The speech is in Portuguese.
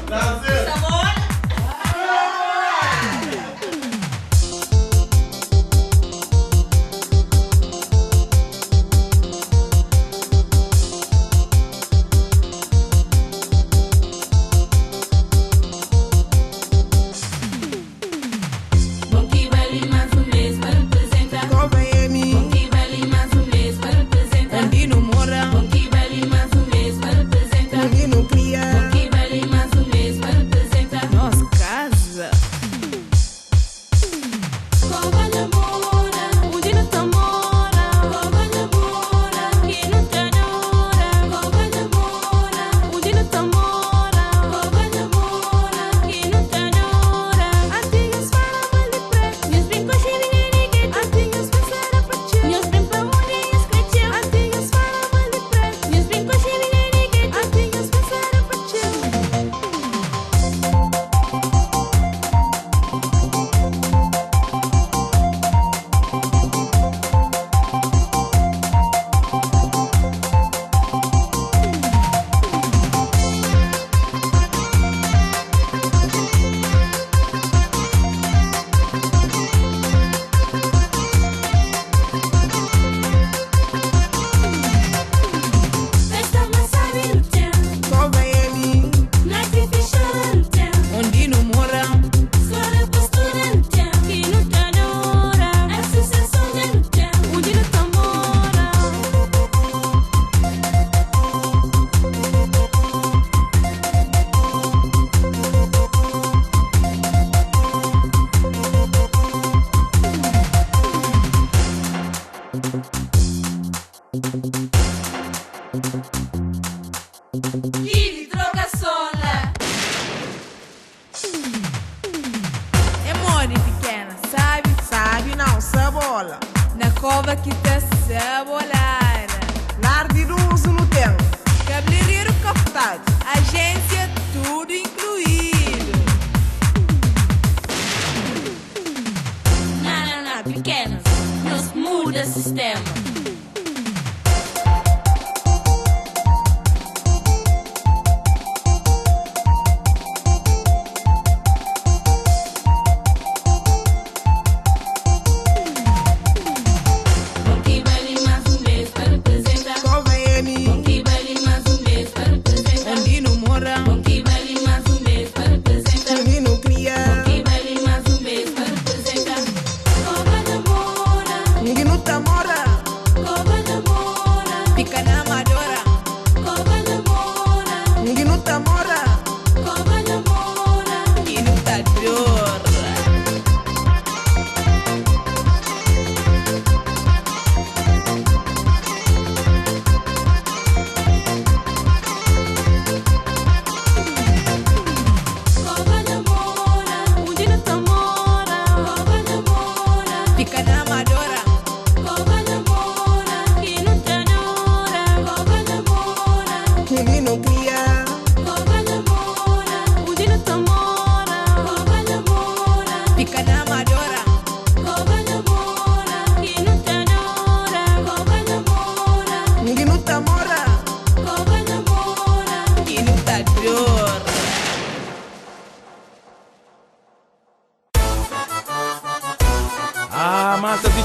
Sabor. Bom que vale mais um mês para representar. Bom que vale mais um mês para representar. Bom que vale mais um mês para representar. Bom que vale mais um mês para representar. Nossa casa. Cova namora, onde não tá mora. Cova namora, que não tá nora. Cova namora, onde não tá mora. Cova namora, que não tá nora. Antinhos fala mal de preto. Meus brincos de ninguém. Antinhos passaram pra tio. Meus brincos mulheres cresceu. Antinhos fala mal de preto. Meus brincos de ninguém. Antinhos passaram pra tio. Festa massada no chão. Night fechada no chão. Onde não mora. Escola postura no chão. Que não tá nora. Associação no chão. Onde não tá mora. E droga sola. É mole pequena, sabe? Sabe não, cebola. Na cova que tá cebolada. Lar de uso no tempo. Cabeleireiro captado. Agência tudo incluído. Não, pequenas. Nos muda sistema. Bom que vale mais um mês para representar. Bom que vale mais um mês para representar. Onde não mora. Bom que vale mais um mês para representar. Não cria. Que vale mais um mês para representar. Cova namora, Ninguém não tá mora. cova namora, Fica na amadora. cova namora, Ninguém não tá mora. cova namora. E não tá dor. Cova namora, Onde não tá mora. cova namora, Fica na amadora. cova namora. Que não tá nora. Cova namora, Ninguém não cria. cova namora, Onde não tá mora. cova namora. Fica na amadora. Cova namora, que não tá nora. Cova namora, Ninguém não tá mora. cova namora. E não tá dor. Ah, massa de